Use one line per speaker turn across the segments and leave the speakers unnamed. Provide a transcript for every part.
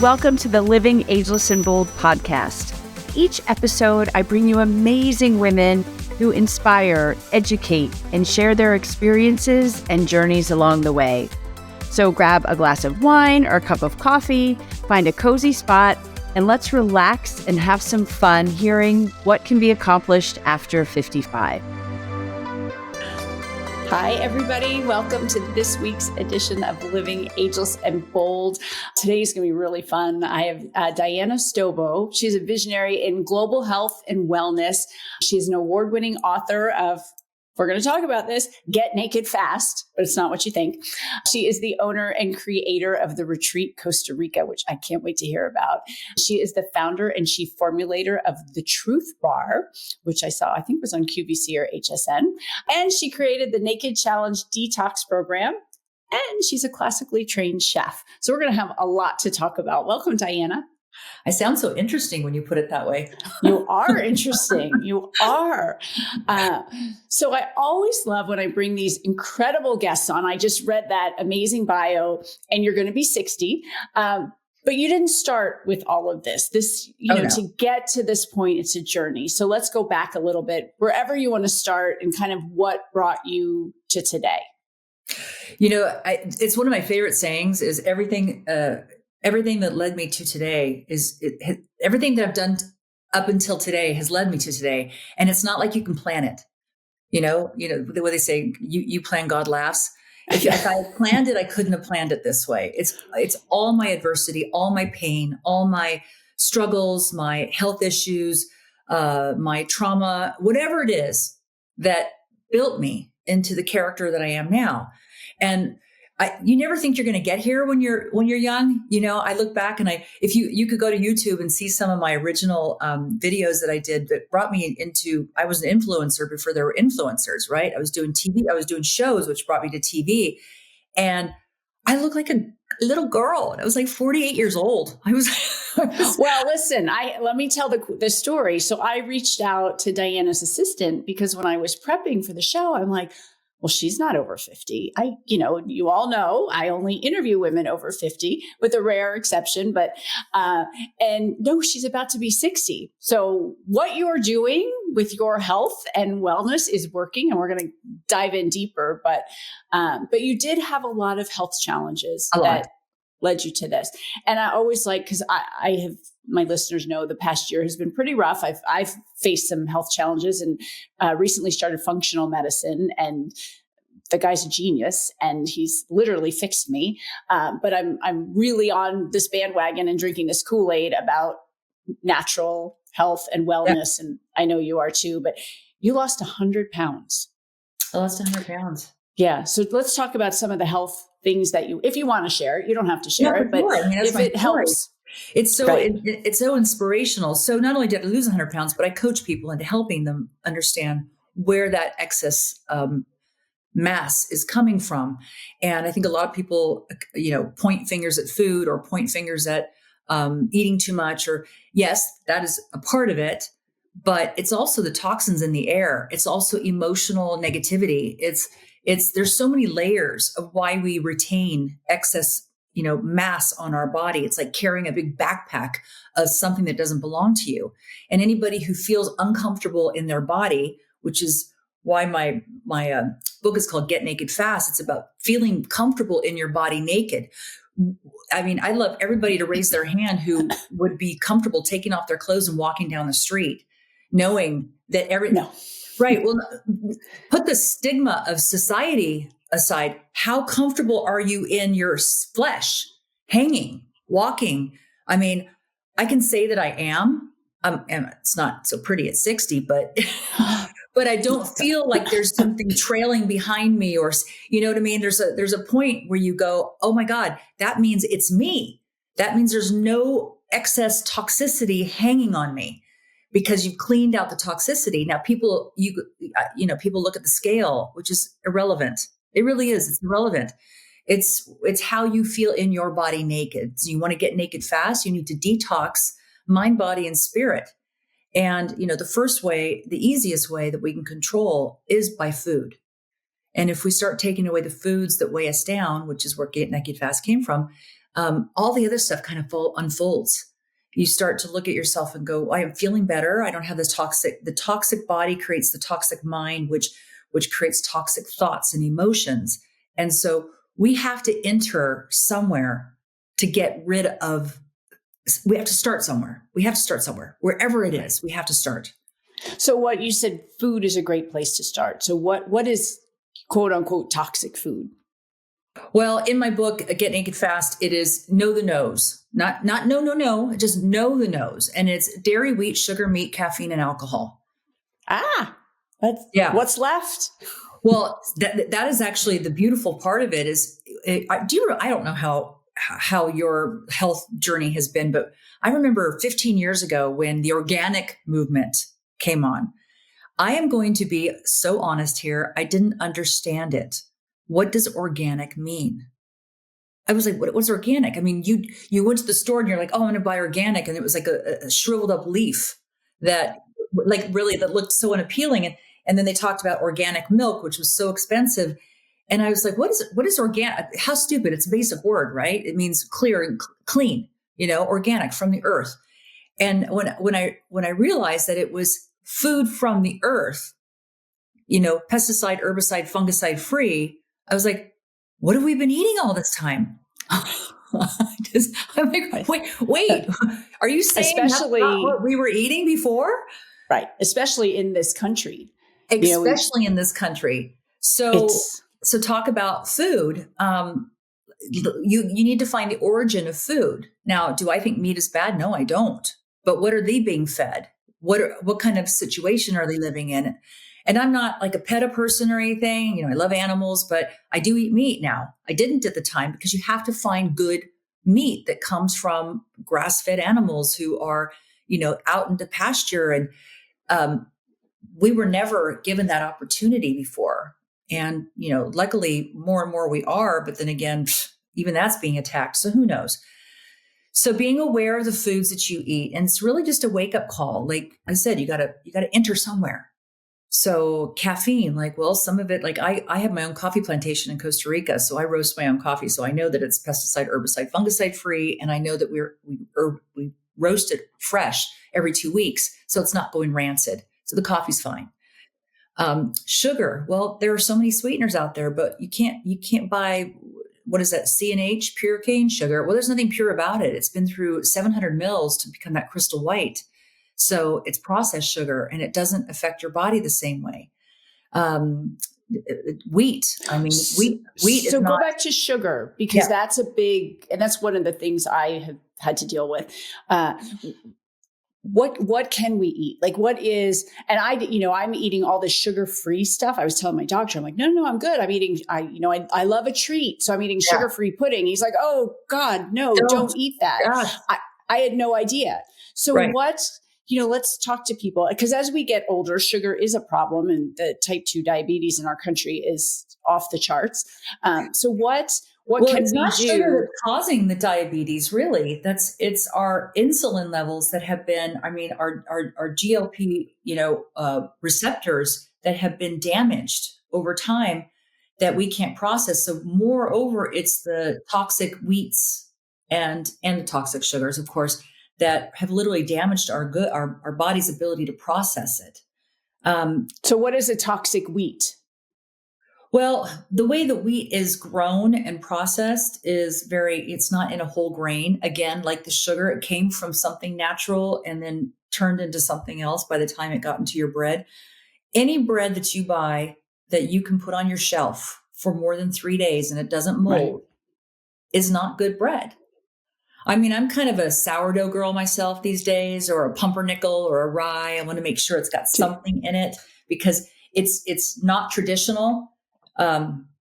Welcome to the Living Ageless and Bold podcast. Each episode, I bring you amazing women who inspire, educate, and share their experiences and journeys along the way. So grab a glass of wine or a cup of coffee, find a cozy spot, and let's relax and have some fun hearing what can be accomplished after 55. Hi, everybody. Welcome to this week's edition of Living Ageless and Bold. Today's going to be really fun. I have Diana Stobo. She's a visionary in global health and wellness. She's an award-winning author of, we're going to talk about this, Get Naked Fast, but it's not what you think. She is the owner and creator of the Retreat Costa Rica, which I can't wait to hear about. She is the founder and chief formulator of the Truth Bar, which I saw, I think was on QVC or HSN. And she created the Naked Challenge Detox Program. And she's a classically trained chef. So we're going to have a lot to talk about. Welcome, Diana.
I sound so interesting when you put it that way.
You are interesting. You are. So I always love when I bring these incredible guests on. I just read that amazing bio, and you're going to be 60. But you didn't start with all of this. To get to this point, it's a journey. So let's go back a little bit, wherever you want to start, and kind of what brought you to today.
You know, it's one of my favorite sayings is everything that led me to today everything that I've done up until today has led me to today. And it's not like you can plan it. You know, the way they say, you plan, God laughs. If I had planned it, I couldn't have planned it this way. It's all my adversity, all my pain, all my struggles, my health issues, my trauma, whatever it is that built me into the character that I am now. And you never think you're going to get here when you're young. You know, I look back and if you could go to YouTube and see some of my original videos that I did that brought me into, I was an influencer before there were influencers, right? I was doing TV, I was doing shows, which brought me to TV. And I looked like a little girl. And I was like 48 years old. I was
Well, listen, let me tell the story. So I reached out to Diana's assistant because when I was prepping for the show, I'm like, well, she's not over 50. You all know I only interview women over 50 with a rare exception, but, and no, she's about to be 60. So what you're doing with your health and wellness is working, and we're going to dive in deeper, but you did have a lot of health challenges that led you to this. And I always cause I have, my listeners know the past year has been pretty rough. I've faced some health challenges and recently started functional medicine, and the guy's a genius and he's literally fixed me. But I'm really on this bandwagon and drinking this Kool-Aid about natural health and wellness. Yeah. And I know you are too, but you lost 100 pounds.
I lost 100 pounds.
Yeah. So let's talk about some of the health things that if you want to share it, you don't have to share it, but if it helps.
It's so it's so inspirational. So not only did I lose 100 pounds, but I coach people into helping them understand where that excess mass is coming from. And I think a lot of people, point fingers at food or point fingers at eating too much. Or yes, that is a part of it, but it's also the toxins in the air. It's also emotional negativity. There's so many layers of why we retain excess mass on our body. It's like carrying a big backpack of something that doesn't belong to you. And anybody who feels uncomfortable in their body, which is why my book is called Get Naked Fast. It's about feeling comfortable in your body naked. I mean, I love everybody to raise their hand who would be comfortable taking off their clothes and walking down the street, knowing that right. Well, put the stigma of society aside. How comfortable are you in your flesh, hanging, walking? I mean, I can say that I am. And it's not so pretty at 60, but I don't feel like there's something trailing behind me, or you know what I mean. There's a point where you go, oh my God, that means it's me. That means there's no excess toxicity hanging on me, because you've cleaned out the toxicity. Now people look at the scale, which is irrelevant. It really is. It's irrelevant. It's how you feel in your body naked. So you want to get naked fast. You need to detox mind, body, and spirit. And, the first way, the easiest way that we can control is by food. And if we start taking away the foods that weigh us down, which is where Get Naked Fast came from, all the other stuff kind of unfolds. You start to look at yourself and go, I am feeling better. I don't have the toxic body creates the toxic mind, which creates toxic thoughts and emotions. And so we have to enter somewhere to get rid of, we have to start somewhere. Wherever it is, we have to start.
So what you said, food is a great place to start. So what is quote unquote toxic food?
Well, in my book, Get Naked Fast, it is know the no's, not no, just know the no's. And it's dairy, wheat, sugar, meat, caffeine, and alcohol.
What's left?
Well, that is actually the beautiful part of it is, I don't know how your health journey has been, but I remember 15 years ago when the organic movement came on. I am going to be so honest here. I didn't understand it. What does organic mean? I was like, what's organic? I mean, you went to the store and you're like, oh, I'm going to buy organic. And it was like a shriveled up leaf that looked so unappealing. And then they talked about organic milk, which was so expensive. And I was like, what is organic? How stupid. It's a basic word, right? It means clear and clean, organic from the earth. And when I realized that it was food from the earth, pesticide, herbicide, fungicide free, I was like, what have we been eating all this time? I'm like, wait, are you saying that's not what we were eating before?
Right. Especially in this country.
Especially in this country. So talk about food. You need to find the origin of food. Now, do I think meat is bad? No, I don't. But what are they being fed? What kind of situation are they living in? And I'm not like a PETA person or anything. I love animals, but I do eat meat now. I didn't at the time because you have to find good meat that comes from grass-fed animals who are, out into pasture. And we were never given that opportunity before. And, luckily more and more we are, but then again, even that's being attacked. So who knows? So being aware of the foods that you eat, and it's really just a wake-up call. Like I said, you gotta enter somewhere. So caffeine, some of it, I have my own coffee plantation in Costa Rica. So I roast my own coffee. So I know that it's pesticide, herbicide, fungicide free. And I know that we roast it fresh every 2 weeks. So it's not going rancid. So the coffee's fine. Sugar. Well, there are so many sweeteners out there, but you can't buy, what is that? CNH, pure cane sugar. Well, there's nothing pure about it. It's been through 700 mils to become that crystal white. So it's processed sugar and it doesn't affect your body the same way. Wheat. I mean, wheat. So
go back to sugar because that's and that's one of the things I have had to deal with. What can we eat? What is, and I'm eating all this sugar-free stuff. I was telling my doctor, I'm like, no, I'm good. I'm eating, I love a treat. So I'm eating sugar-free pudding. He's like, oh God, no, don't eat that. I had no idea. So let's talk to people because as we get older, sugar is a problem and the type 2 diabetes in our country is off the charts. So what can
it's
we
not
do?
Sugar that's causing the diabetes, really. It's our insulin levels that have been, our GLP, receptors that have been damaged over time that we can't process. So moreover, it's the toxic wheats and the toxic sugars, of course, that have literally damaged our body's ability to process it.
So what is a toxic wheat?
Well, the way that wheat is grown and processed is it's not in a whole grain. Again, like the sugar, it came from something natural and then turned into something else by the time it got into your bread. Any bread that you buy that you can put on your shelf for more than 3 days and it doesn't mold is not good bread. I'm kind of a sourdough girl myself these days, or a pumpernickel or a rye. I want to make sure it's got something in it because it's not traditional.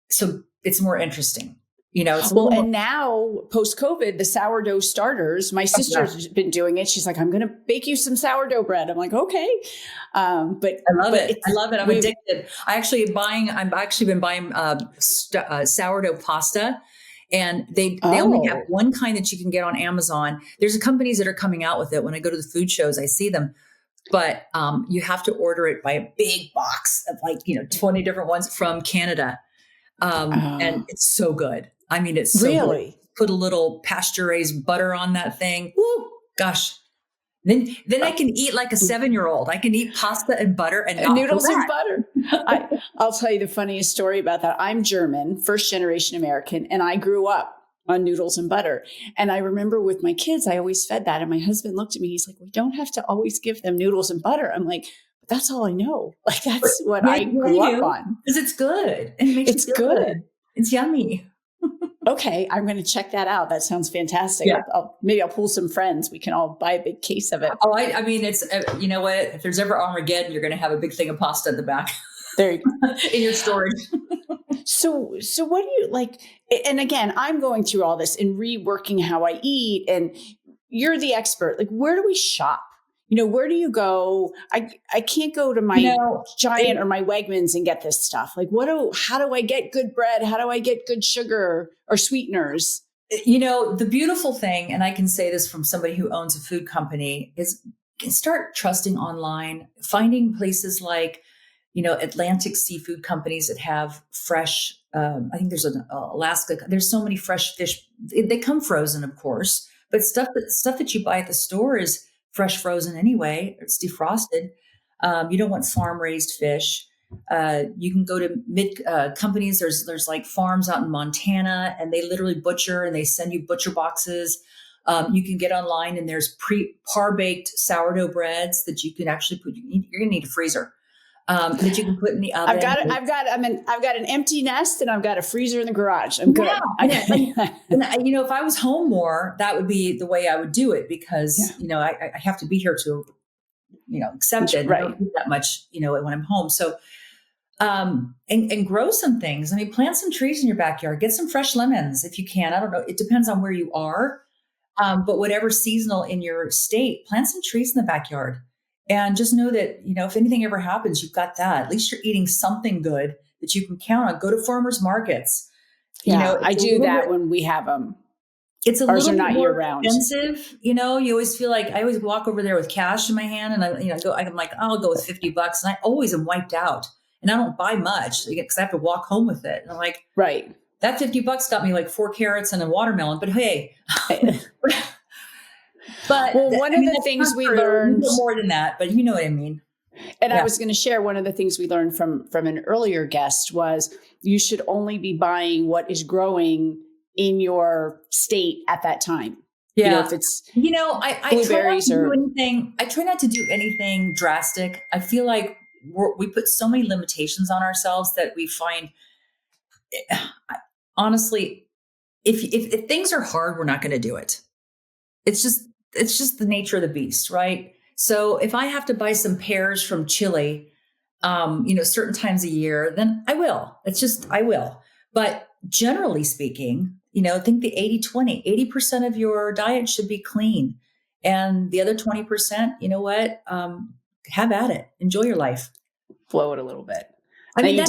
So it's more interesting, it's
and now post-COVID, the sourdough starters, my sister's been doing it. She's like, I'm going to bake you some sourdough bread. I'm like, okay. But
I love it. I'm addicted. I've actually been buying sourdough pasta. And they only have one kind that you can get on Amazon. There's companies that are coming out with it. When I go to the food shows, I see them. But you have to order it by a big box of 20 different ones from Canada. And it's so good. It's so
really
good. put a little pasture raised butter on that thing. Woo, gosh. Then I can eat like a 7-year-old. I can eat pasta and butter and not
noodles
feel
and
bad.
butter. I'll tell you the funniest story about that. I'm German, first generation American, and I grew up on noodles and butter. And I remember with my kids, I always fed that. And my husband looked at me, he's like, we don't have to always give them noodles and butter. I'm like, but that's all I know. Like, that's what I grew up on.
Because it's good. And it makes you feel good. It's yummy.
Okay, I'm going to check that out. That sounds fantastic.
Yeah.
Maybe I'll pull some friends. We can all buy a big case of it.
Oh, I mean, it's, you know what? If there's ever Armageddon, you're going to have a big thing of pasta in the back.
There you go.
In your storage.
So what do you like? And again, I'm going through all this and reworking how I eat, and you're the expert. Like, where do we shop? Where do you go? I can't go to my Giant or my Wegmans and get this stuff. Like, how do I get good bread? How do I get good sugar or sweeteners?
The beautiful thing, and I can say this from somebody who owns a food company, is start trusting online, finding places like, Atlantic seafood companies that have fresh, I think there's an Alaska, there's so many fresh fish. They come frozen, of course, but stuff that you buy at the store is fresh frozen anyway. It's defrosted. You don't want farm raised fish. You can go to companies. There's like farms out in Montana, and they literally butcher, and they send you butcher boxes. You can get online, and there's par baked sourdough breads that you can actually put. You're gonna need a freezer that you can put in the oven.
I've got an empty nest, and I've got a freezer in the garage. I'm good.
Yeah. And if I was home more, that would be the way I would do it, because I have to be here to accept it.
Right.
I don't eat that much when I'm home. So and grow some things. I mean, plant some trees in your backyard. Get some fresh lemons if you can. I don't know. It depends on where you are. But whatever seasonal in your state, plant some trees in the backyard. And just know that, if anything ever happens, you've got that. At least you're eating something good that you can count on. Go to farmers markets.
I do that when we have them.
It's a little bit more
year-round.
expensive. You always feel like I always walk over there with cash in my hand, and I'm like, I'll go with $50, and I always am wiped out, and I don't buy much because I have to walk home with it. And I'm like,
right.
That $50 got me like 4 carrots and a watermelon, but hey. But
one of the things we learned
more than that, but you know what I mean.
And I was going to share one of the things we learned from an earlier guest was you should only be buying what is growing in your state at that time.
Yeah.
If it's
I
blueberries
try not to do anything. I try not to do anything drastic. I feel like we put so many limitations on ourselves that we find, honestly, if things are hard, we're not going to do it. It's just the nature of the beast, right? So if I have to buy some pears from Chile, certain times a year, then I will. I will. But generally speaking, think the 80-20, 80% of your diet should be clean. And the other 20%, have at it. Enjoy your life.
Flow it a little bit.
I mean,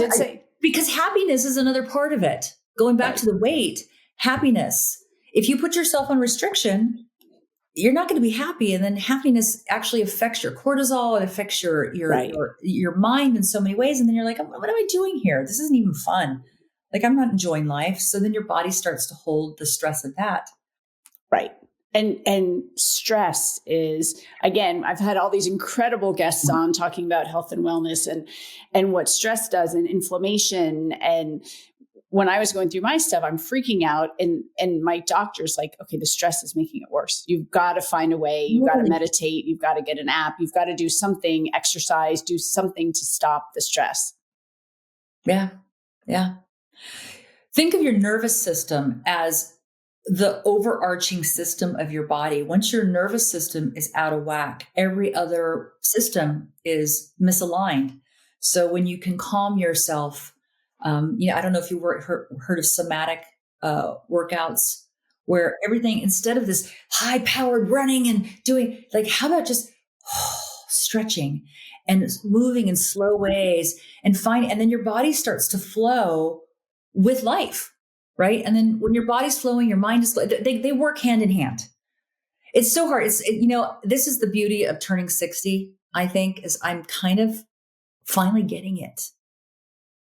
because happiness is another part of it. Going back to the weight, happiness. If you put yourself on restriction, you're not going to be happy. And then happiness actually affects your cortisol. It affects your mind in so many ways. And then you're like, what am I doing here? This isn't even fun. Like, I'm not enjoying life. So then your body starts to hold the stress of that.
Right. And stress is, again, I've had all these incredible guests on talking about health and wellness and what stress does and inflammation. And when I was going through my stuff, I'm freaking out. And my doctor's like, okay, the stress is making it worse. You've got to find a way. You've got to meditate. You've got to get an app. You've got to do something, exercise, do something to stop the stress.
Yeah. Yeah. Think of your nervous system as the overarching system of your body. Once your nervous system is out of whack, every other system is misaligned. So when you can calm yourself, I don't know if you heard of somatic workouts, where everything, instead of this high powered running and doing, like, how about just stretching and moving in slow ways and then your body starts to flow with life. Right. And then when your body's flowing, your mind is, they work hand in hand. It's so hard. This is the beauty of turning 60, I think, is I'm kind of finally getting it.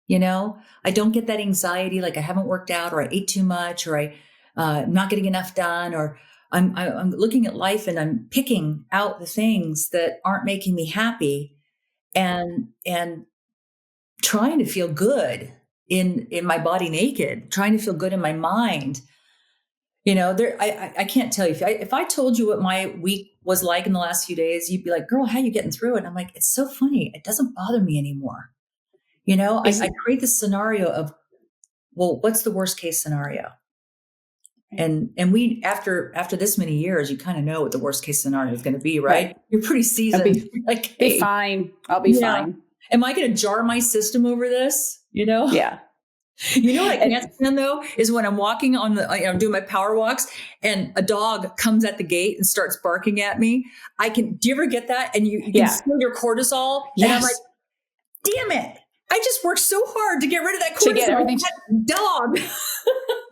I don't get that anxiety, like I haven't worked out or I ate too much or I'm not getting enough done, or I'm looking at life and I'm picking out the things that aren't making me happy, and trying to feel good in my body naked, trying to feel good in my mind. I can't tell you, if I told you what my week was like in the last few days, you'd be like, girl, how are you getting through it? And I'm like, it's so funny. It doesn't bother me anymore. I create this scenario of, well, what's the worst case scenario? And we, after this many years, you kind of know what the worst case scenario is going to be, right? You're pretty seasoned.
Be fine. I'll be fine.
Am I going to jar my system over this?
Yeah.
You know what I can't stand though is when I'm walking I'm doing my power walks and a dog comes at the gate and starts barking at me. Do you ever get that? And you can feel your cortisol.
Yes.
And I'm like, damn it. I just worked so hard to get rid of that cortisol. To get everything. That dog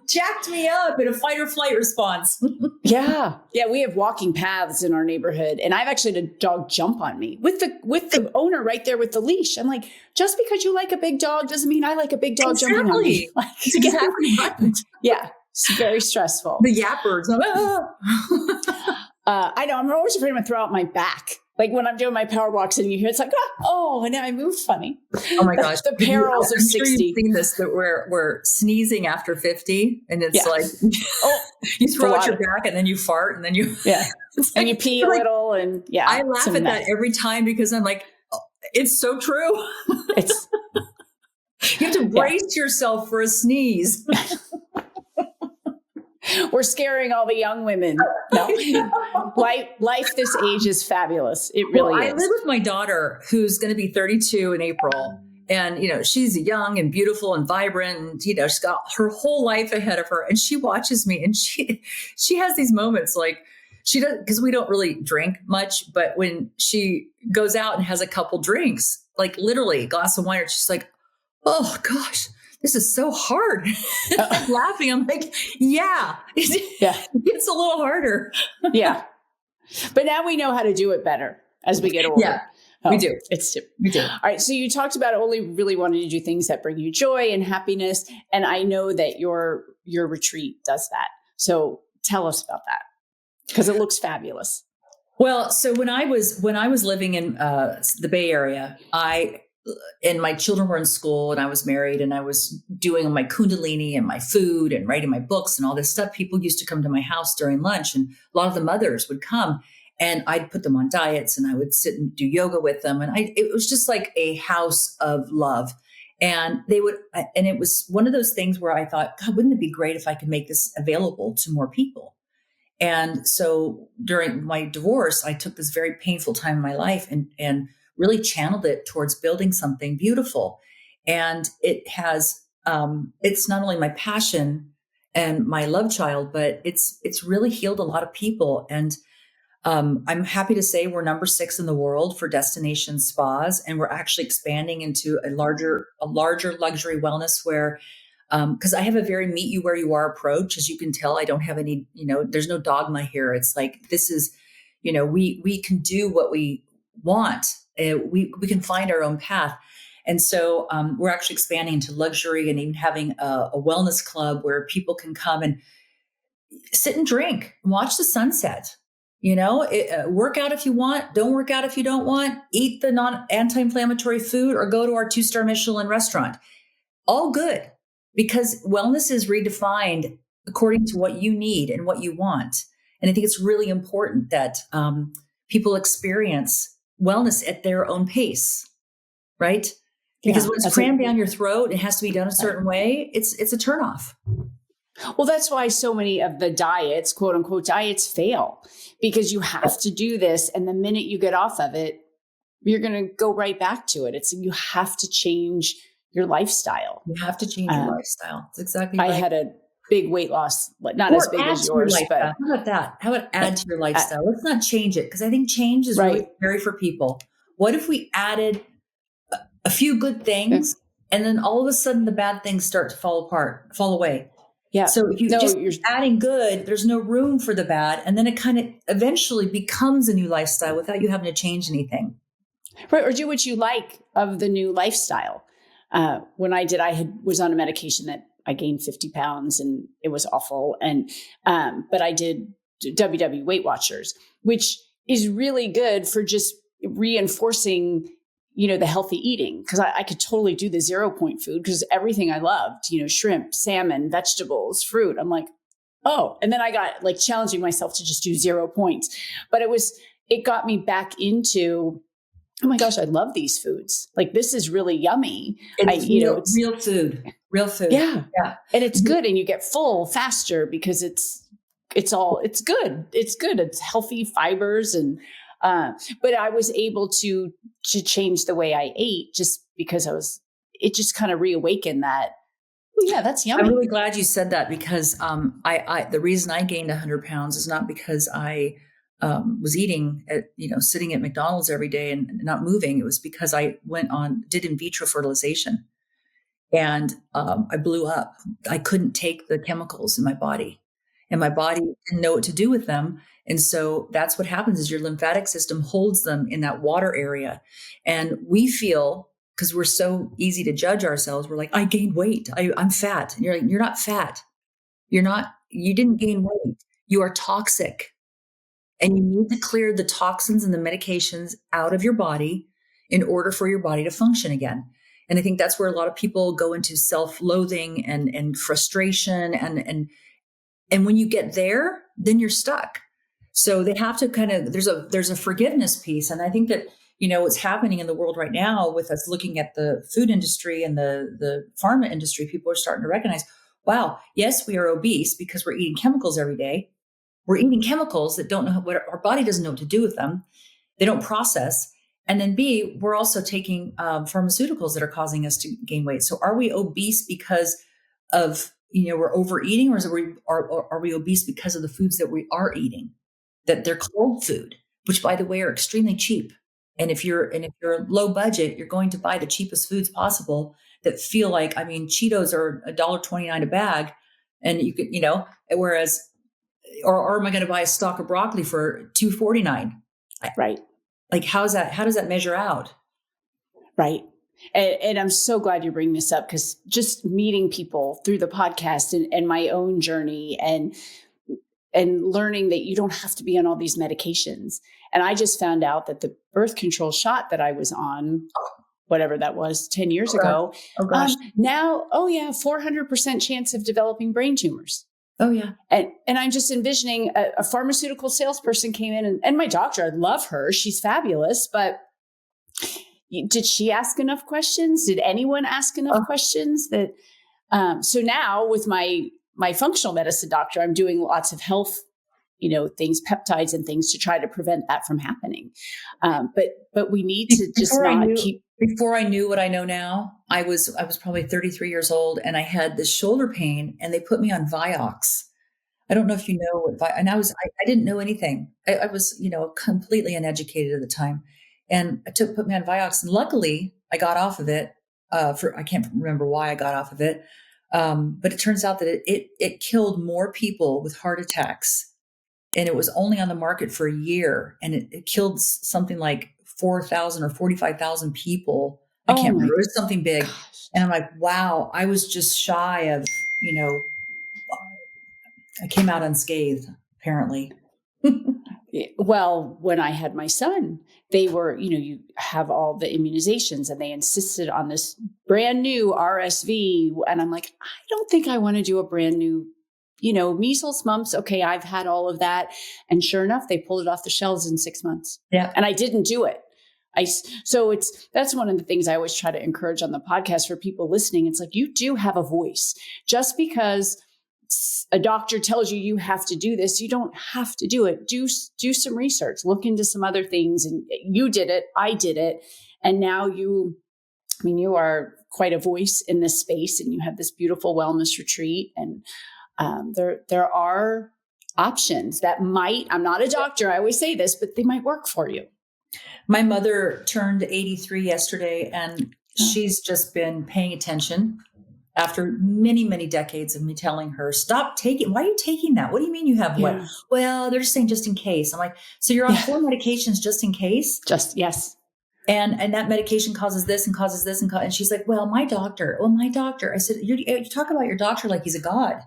jacked me up in a fight or flight response.
Yeah. We have walking paths in our neighborhood, and I've actually had a dog jump on me with the owner right there with the leash. I'm like, just because you like a big dog doesn't mean I like a big dog jumping on me.
Exactly.
Yeah. It's very stressful.
The yappers.
I know. I'm always afraid I'm going to throw out my back. Like when I'm doing my power walks and you hear, it's like, and now I move funny.
Oh my gosh.
The perils of 60.
Sure you've seen this, that we're sneezing after 50. And it's like, you throw out your back and then you fart and then you,
and you pee a little. And
I laugh at that every time because I'm like, it's so true. You have to brace yourself for a sneeze.
We're scaring all the young women. No. Life this age is fabulous. It really is.
I live with my daughter who's going to be 32 in April. And, she's young and beautiful and vibrant. And, she's got her whole life ahead of her. And she watches me and she has these moments like she does, because we don't really drink much. But when she goes out and has a couple drinks, like literally a glass of wine, she's like, oh gosh, this is so hard. I'm laughing. I'm like, it gets a little harder.
Yeah. But now we know how to do it better as we get older.
Yeah, we do.
We do. All right. So you talked about only really wanting to do things that bring you joy and happiness. And I know that your retreat does that. So tell us about that because it looks fabulous.
Well, so when I was living in the Bay Area, and my children were in school and I was married and I was doing my Kundalini and my food and writing my books and all this stuff. People used to come to my house during lunch and a lot of the mothers would come and I'd put them on diets and I would sit and do yoga with them. And it was just like a house of love. And it was one of those things where I thought, God, wouldn't it be great if I could make this available to more people? And so during my divorce, I took this very painful time in my life and really channeled it towards building something beautiful. And it has, it's not only my passion and my love child, but it's really healed a lot of people. And I'm happy to say we're number 6 in the world for destination spas. And we're actually expanding into a larger luxury wellness where, because I have a very meet you where you are approach. As you can tell, I don't have any, there's no dogma here. It's like, this is, we can do what we want. We can find our own path. And so we're actually expanding into luxury and even having a wellness club where people can come and sit and drink, watch the sunset, work out if you want, don't work out if you don't want, eat the anti-inflammatory food or go to our 2-star Michelin restaurant. All good because wellness is redefined according to what you need and what you want. And I think it's really important that people experience wellness at their own pace, right? Because when it's crammed down your throat, it has to be done a certain way. It's a turnoff.
Well, that's why so many of the diets, quote unquote diets, fail because you have to do this. And the minute you get off of it, you're going to go right back to it. You have to change your lifestyle.
You have to change your lifestyle. That's exactly right.
I had a big weight loss, not as big as yours, but
how about that? How about add to your lifestyle? Let's not change it because I think change is really scary for people. What if we added a few good things and then all of a sudden the bad things start to fall away? Yeah. So if you're adding good, there's no room for the bad. And then it kind of eventually becomes a new lifestyle without you having to change anything.
Right. Or do what you like of the new lifestyle. When I was on a medication that I gained 50 pounds and it was awful. And, but I did WW Weight Watchers, which is really good for just reinforcing, the healthy eating. Cause I could totally do the 0 point food because everything I loved, shrimp, salmon, vegetables, fruit. I'm like, oh, and then I got like challenging myself to just do 0 points, but it got me back into, oh my gosh, I love these foods. Like this is really yummy.
It's real food.
Yeah.
Yeah.
And it's good. And you get full faster because it's good. It's good. It's healthy fibers. And, but I was able to change the way I ate just because it just kind of reawakened that. Oh yeah, that's yummy.
I'm really glad you said that because, the reason I gained 100 pounds is not because I, was eating sitting at McDonald's every day and not moving. It was because I did in vitro fertilization and, I blew up. I couldn't take the chemicals in my body and my body didn't know what to do with them. And so that's what happens is your lymphatic system holds them in that water area. And we feel, because we're so easy to judge ourselves, we're like, I gained weight. I'm fat. And you're like, you're not fat. You didn't gain weight. You are toxic. And you need to clear the toxins and the medications out of your body in order for your body to function again. And I think that's where a lot of people go into self-loathing and frustration. And when you get there, then you're stuck. So they have to there's a forgiveness piece. And I think that, what's happening in the world right now with us looking at the food industry and the pharma industry, people are starting to recognize, wow, yes, we are obese because we're eating chemicals every day. We're eating chemicals that don't know what our body doesn't know what to do with them. They don't process. And then B, we're also taking pharmaceuticals that are causing us to gain weight. So are we obese because of, we're overeating, or are we obese because of the foods that we are eating? That they're cold food, which by the way are extremely cheap. And if you're low budget, you're going to buy the cheapest foods possible that feel like, Cheetos are $1.29 a bag, and you could, whereas. Or am I going to buy a stalk of broccoli for $2.49?
Right.
Like, how does that measure out?
Right. And I'm so glad you bring this up because just meeting people through the podcast and my own journey and learning that you don't have to be on all these medications. And I just found out that the birth control shot that I was on, whatever that was 10 years ago, now, 400% chance of developing brain tumors.
Oh yeah.
And I'm just envisioning a pharmaceutical salesperson came in and my doctor, I love her. She's fabulous, but did she ask enough questions? Did anyone ask enough questions that, so now with my functional medicine doctor, I'm doing lots of health, things, peptides and things to try to prevent that from happening. But we need to just
Before I knew what I know now, I was probably 33 years old and I had this shoulder pain and they put me on Vioxx. I don't know if you know what and I didn't know anything. I was, completely uneducated at the time. And put me on Vioxx, and luckily I got off of it. I can't remember why I got off of it. But it turns out that it killed more people with heart attacks, and it was only on the market for a year, and it killed something like 4,000 or 45,000 people. I can't remember. It was something big. Gosh. And I'm like, wow, I was just shy of, I came out unscathed, apparently.
Well, when I had my son, they were, you have all the immunizations and they insisted on this brand new RSV. And I'm like, I don't think I want to do a brand new, measles, mumps. Okay, I've had all of that. And sure enough, they pulled it off the shelves in 6 months. Yeah. And I didn't do it. That's one of the things I always try to encourage on the podcast for people listening. It's like, you do have a voice. Just because a doctor tells you have to do this, you don't have to do it. Do some research, look into some other things. And you did it. I did it. And now you are quite a voice in this space, and you have this beautiful wellness retreat. And there are options that I'm not a doctor, I always say this, but they might work for you.
My mother turned 83 yesterday, and she's just been paying attention after many, many decades of me telling her, stop taking, why are you taking that? What do you mean you have what? Well, they're just saying just in case. I'm like, so you're on 4 medications just in case?
Yes.
And that medication causes this and causes this. And she's like, well, my doctor. I said, you talk about your doctor like he's a god.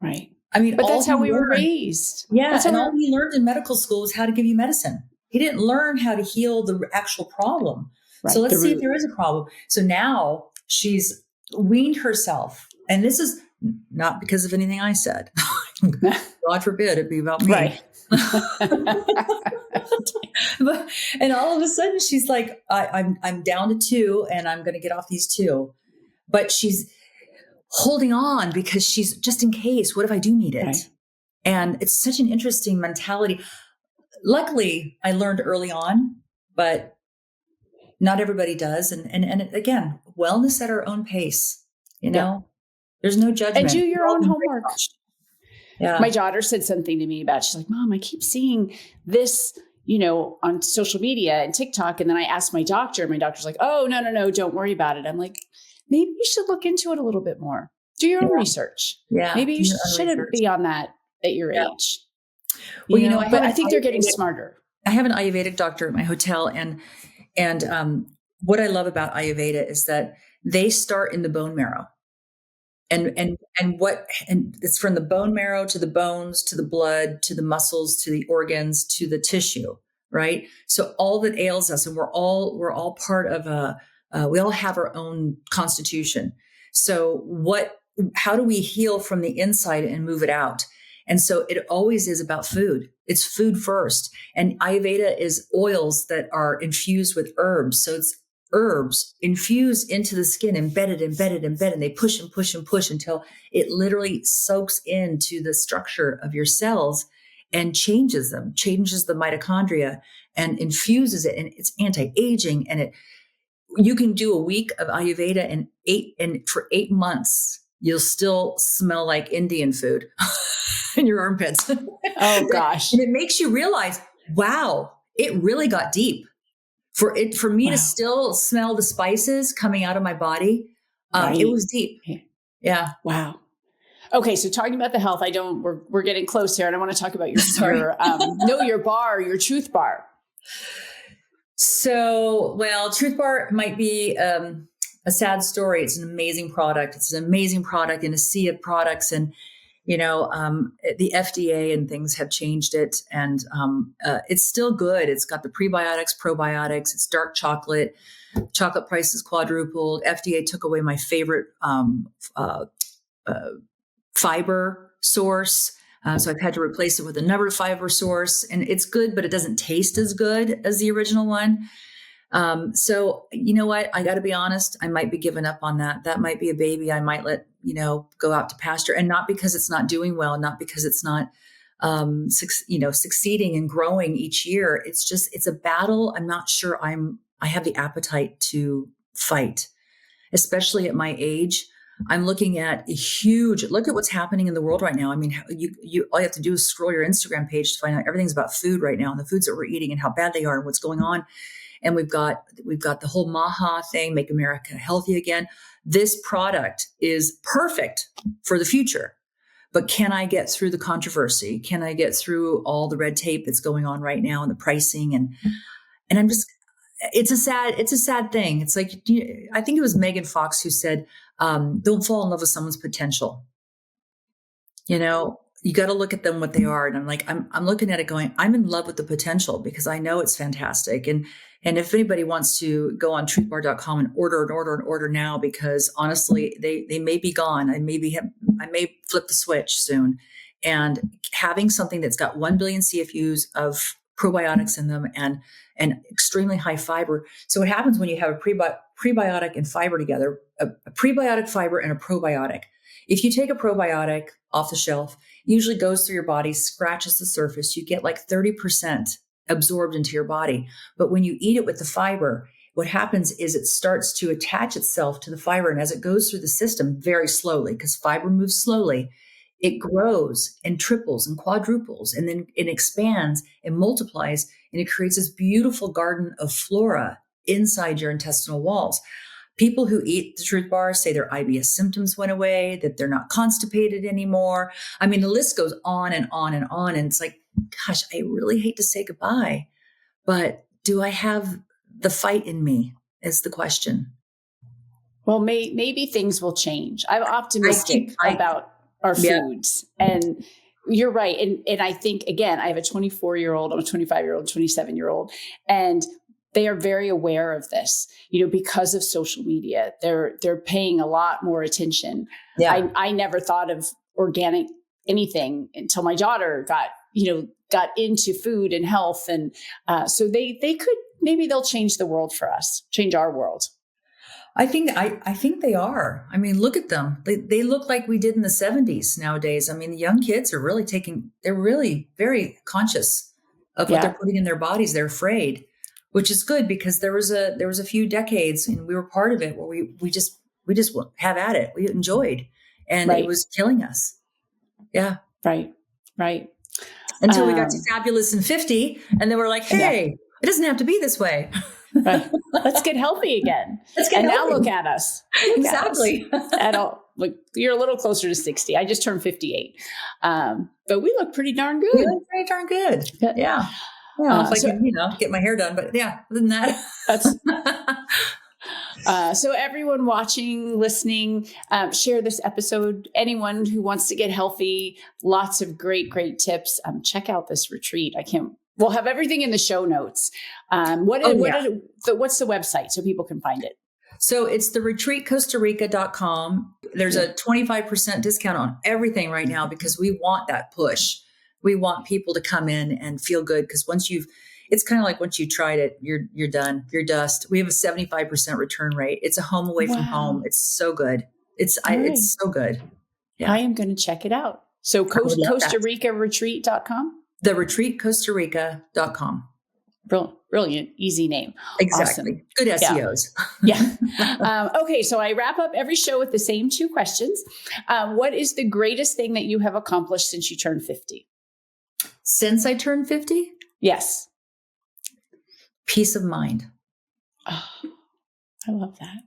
Right.
I mean,
but that's how we were raised.
Yeah.
And
all he learned in medical school was how to give you medicine. He didn't learn how to heal the actual problem. Right. So let's see if there is a problem. So now she's weaned herself. And this is not because of anything I said. God forbid it'd be about me.
Right.
And all of a sudden she's like, I'm down to 2 and I'm going to get off these 2. But she's holding on because she's just in case, what if I do need it? Right. And it's such an interesting mentality. Luckily, I learned early on, but not everybody does. And again, wellness at our own pace, you know, there's no judgment.
And do your own homework.
Yeah.
My daughter said something to me about, she's like, Mom, I keep seeing this, on social media and TikTok. And then I asked my doctor, and my doctor's like, oh, no, don't worry about it. I'm like, maybe you should look into it a little bit more. Do your own research.
Yeah.
Maybe you shouldn't be on that at your age.
Well,
I think they're getting smarter.
I have an Ayurvedic doctor at my hotel, and what I love about Ayurveda is that they start in the bone marrow. And it's from the bone marrow to the bones, to the blood, to the muscles, to the organs, to the tissue, right? So all that ails us, and we're all part of we all have our own constitution. So how do we heal from the inside and move it out? And so it always is about food. It's food first. And Ayurveda is oils that are infused with herbs. So it's herbs infused into the skin, embedded. And they push and push and push until it literally soaks into the structure of your cells and changes them, changes the mitochondria and infuses it. And it's anti-aging. And you can do a week of Ayurveda and for 8 months, you'll still smell like Indian food in your armpits.
Oh gosh.
And it makes you realize, wow, it really got deep. For me to still smell the spices coming out of my body, it was deep. Yeah.
Wow. Okay. So talking about the health, we're getting close here, and I want to talk about your your truth bar.
So, Truth Bar might be a sad story. It's an amazing product. It's an amazing product in a sea of products. And, the FDA and things have changed it. And it's still good. It's got the prebiotics, probiotics. It's dark chocolate. Chocolate prices quadrupled. FDA took away my favorite fiber source. So I've had to replace it with another fiber source. And it's good, but it doesn't taste as good as the original one. So you know what? I got to be honest. I might be giving up on that. That might be a baby I might let, go out to pasture, and not because it's not doing well, not because it's not, succeeding and growing each year. It's a battle. I'm not sure I have the appetite to fight, especially at my age. I'm looking at look at what's happening in the world right now. I mean, you all you have to do is scroll your Instagram page to find out everything's about food right now, and the foods that we're eating and how bad they are and what's going on. And we've got the whole MAHA thing, Make America Healthy Again. This product is perfect for the future. But can I get through the controversy? Can I get through all the red tape that's going on right now and the pricing? And I'm just, it's a sad thing. It's like, I think it was Megan Fox who said, don't fall in love with someone's potential. You got to look at them what they are. And I'm like, I'm looking at it going, I'm in love with the potential because I know it's fantastic. And if anybody wants to go on truthbar.com and order now, because honestly, they may be gone. I may flip the switch soon. And having something that's got 1 billion CFUs of probiotics in them and extremely high fiber. So what happens when you have a prebiotic and fiber together, a prebiotic fiber and a probiotic? If you take a probiotic off the shelf, usually goes through your body, scratches the surface, you get like 30% absorbed into your body. But when you eat it with the fiber, what happens is it starts to attach itself to the fiber. And as it goes through the system very slowly, because fiber moves slowly, it grows and triples and quadruples, and then it expands and multiplies, and it creates this beautiful garden of flora inside your intestinal walls. People who eat the Truth Bar say their IBS symptoms went away, that they're not constipated anymore. I mean, the list goes on and on and on. And it's like, gosh, I really hate to say goodbye, but do I have the fight in me is the question.
Well, maybe things will change. I'm optimistic about our foods, and you're right. And I think, again, I have a 24-year-old, I'm a 25-year-old, 27-year-old, and they are very aware of this, because of social media. They're paying a lot more attention.
Yeah.
I never thought of organic anything until my daughter got into food and health. And so they could, maybe they'll change the world for us, change our world.
I think they are. I mean, look at them. They look like we did in the 70s nowadays. I mean, the young kids are really they're really very conscious of what they're putting in their bodies. They're afraid, which is good, because there was a few decades, and we were part of it, where we just have at it. We enjoyed, and it was killing us. Yeah. Right. Until we got to fabulous and 50, and then we're like, hey, it doesn't have to be this way.
Right. Let's get healthy again. Now look at us.
Exactly.
At all. Like, you're a little closer to 60. I just turned 58. But we look pretty darn good.
We look pretty darn good. Yeah. Well, if I can, get my hair done, but other than that.
So everyone watching, listening, share this episode. Anyone who wants to get healthy, lots of great tips. Check out this retreat. We'll have everything in the show notes. What's the website so people can find it?
So it's the retreatcostarica.com. There's a 25% discount on everything right now, because we want that push. We want people to come in and feel good, because it's kind of like once you tried it, you're done. You're dust. We have a 75% return rate. It's a home away from home. It's so good. It's so good. Yeah.
I am going to check it out. So Costa Rica retreat.com.
The retreatcostarica.com.
Brilliant. Easy name.
Exactly.
Awesome.
Good SEOs.
Yeah. Okay. So I wrap up every show with the same two questions. What is the greatest thing that you have accomplished since you turned 50?
Since I turned 50?
Yes.
Peace of mind.
Oh, I love that.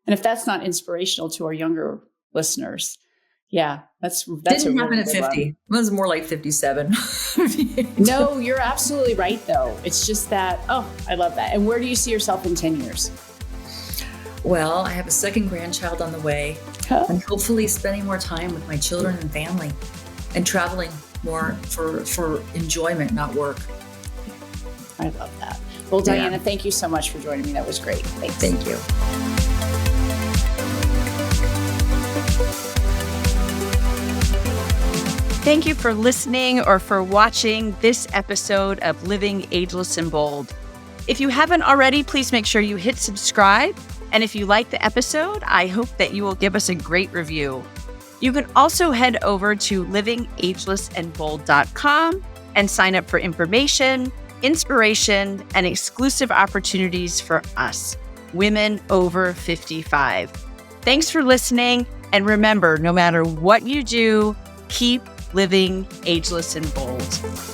And if that's not inspirational to our younger listeners, that's didn't happen at 50. It
was more like 57.
No, you're absolutely right, though. It's just that, I love that. And where do you see yourself in 10 years?
Well, I have a second grandchild on the way, and hopefully spending more time with my children and family, and traveling more for enjoyment, not work.
I love that. Well, Diana, thank you so much for joining me. That was great. Thanks.
Thank you.
Thank you for listening or for watching this episode of Living Ageless and Bold. If you haven't already, please make sure you hit subscribe. And if you like the episode, I hope that you will give us a great review. You can also head over to livingagelessandbold.com and sign up for information, inspiration, and exclusive opportunities for us, women over 55. Thanks for listening. And remember, no matter what you do, keep living ageless and bold.